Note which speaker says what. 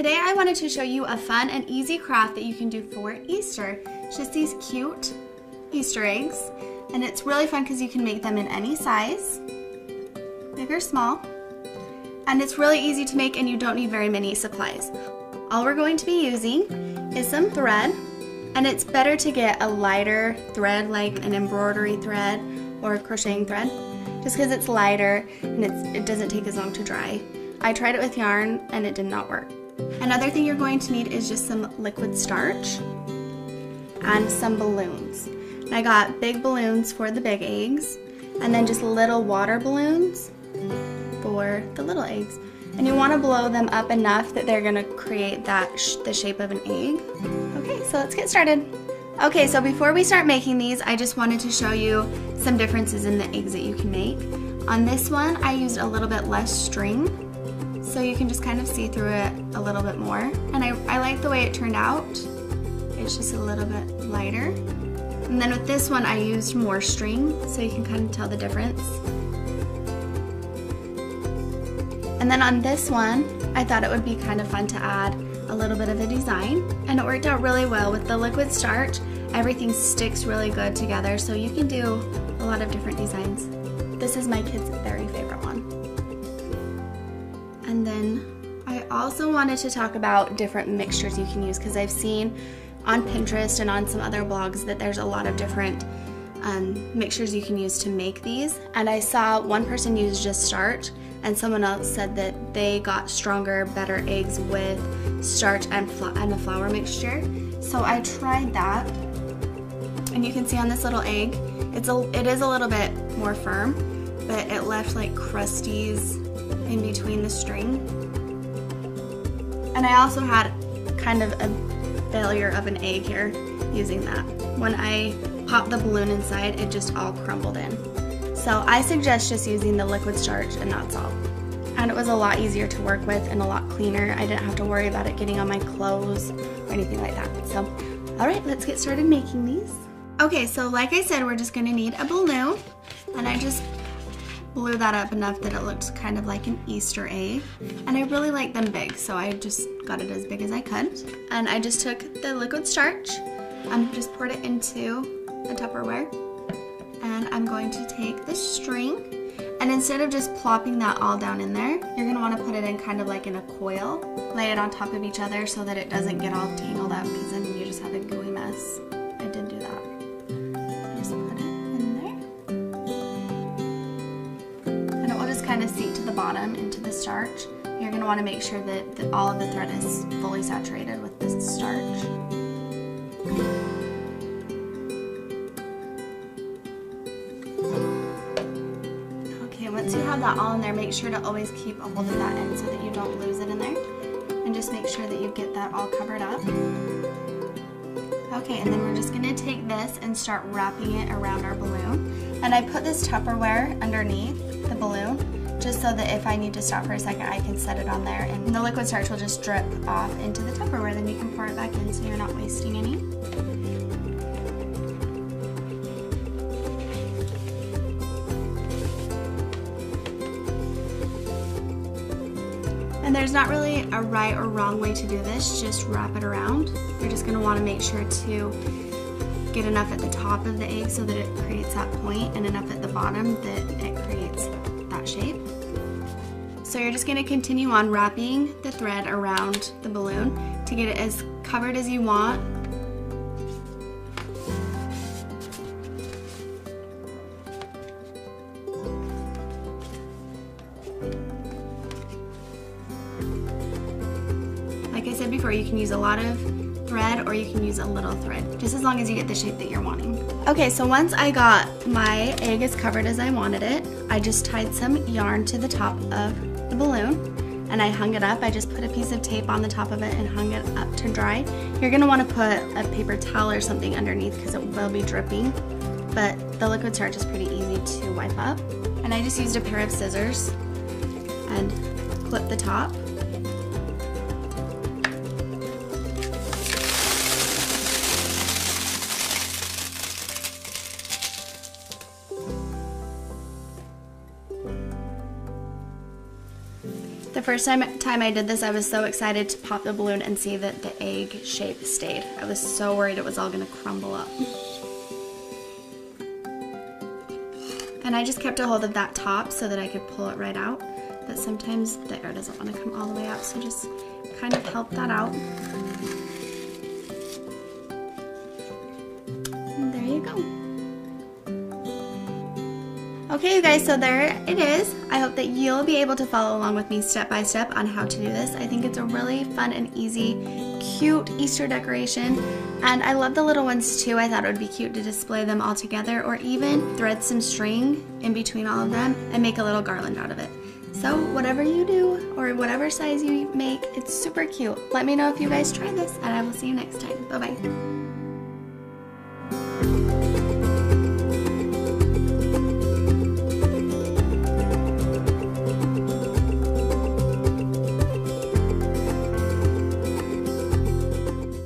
Speaker 1: Today I wanted to show you a fun and easy craft that you can do for Easter. It's just these cute Easter eggs, and it's really fun because you can make them in any size, big or small, and it's really easy to make and you don't need very many supplies. All we're going to be using is some thread, and it's better to get a lighter thread like an embroidery thread or a crocheting thread just because it's lighter and it doesn't take as long to dry. I tried it with yarn and it did not work. Another thing you're going to need is just some liquid starch and some balloons. And I got big balloons for the big eggs and then just little water balloons for the little eggs. And you want to blow them up enough that they're going to create the shape of an egg. Okay, so let's get started. Okay, so before we start making these, I just wanted to show you some differences in the eggs that you can make. On this one, I used a little bit less string, so you can just kind of see through it a little bit more. And I like the way it turned out. It's just a little bit lighter. And then with this one, I used more string, so you can kind of tell the difference. And then on this one, I thought it would be kind of fun to add a little bit of a design, and it worked out really well. With the liquid starch, everything sticks really good together, so you can do a lot of different designs. This is my kid's very favorite one. And then I also wanted to talk about different mixtures you can use, because I've seen on Pinterest and on some other blogs that there's a lot of different mixtures you can use to make these. And I saw one person use just starch, and someone else said that they got stronger, better eggs with starch and a flour mixture. So I tried that, and you can see on this little egg, it is a little bit more firm, but it left like crusties in between the string. And I also had kind of a failure of an egg here using that. When I popped the balloon inside, it just all crumbled in. So I suggest just using the liquid starch and not salt. And it was a lot easier to work with and a lot cleaner. I didn't have to worry about it getting on my clothes or anything like that. So, all right, let's get started making these. Okay, so like I said, we're just gonna need a balloon, and I just blew that up enough that it looked kind of like an Easter egg. And I really like them big, so I just got it as big as I could. And I just took the liquid starch, just poured it into a Tupperware. And I'm going to take the string, and instead of just plopping that all down in there, you're going to want to put it in kind of like in a coil. Lay it on top of each other so that it doesn't get all tangled up, because then you just have a gooey mess. I did do that. Just put it in there. And it will just kind of seep to the bottom into the starch. You're going to want to make sure that all of the thread is fully saturated with the starch. Once you have that all in there, make sure to always keep a hold of that end so that you don't lose it in there. And just make sure that you get that all covered up. Okay, and then we're just going to take this and start wrapping it around our balloon. And I put this Tupperware underneath the balloon just so that if I need to stop for a second, I can set it on there. And the liquid starch will just drip off into the Tupperware. Then you can pour it back in so you're not wasting any. And there's not really a right or wrong way to do this, just wrap it around. You're just going to want to make sure to get enough at the top of the egg so that it creates that point, and enough at the bottom that it creates that shape. So you're just going to continue on wrapping the thread around the balloon to get it as covered as you want. Like I said before, you can use a lot of thread or you can use a little thread, just as long as you get the shape that you're wanting. Okay, so once I got my egg as covered as I wanted it, I just tied some yarn to the top of the balloon and I hung it up. I just put a piece of tape on the top of it and hung it up to dry. You're gonna wanna put a paper towel or something underneath because it will be dripping, but the liquid starch is pretty easy to wipe up. And I just used a pair of scissors and clipped the top. The The first time I did this, I was so excited to pop the balloon and see that the egg shape stayed. I was so worried it was all gonna crumble up. And I just kept a hold of that top so that I could pull it right out. But sometimes the air doesn't want to come all the way out, so just kind of help that out. And there you go. Okay, you guys, so there it is. I hope that you'll be able to follow along with me step by step on how to do this. I think it's a really fun and easy, cute Easter decoration. And I love the little ones too. I thought it would be cute to display them all together, or even thread some string in between all of them and make a little garland out of it. So whatever you do, or whatever size you make, it's super cute. Let me know if you guys try this, and I will see you next time. Bye-bye.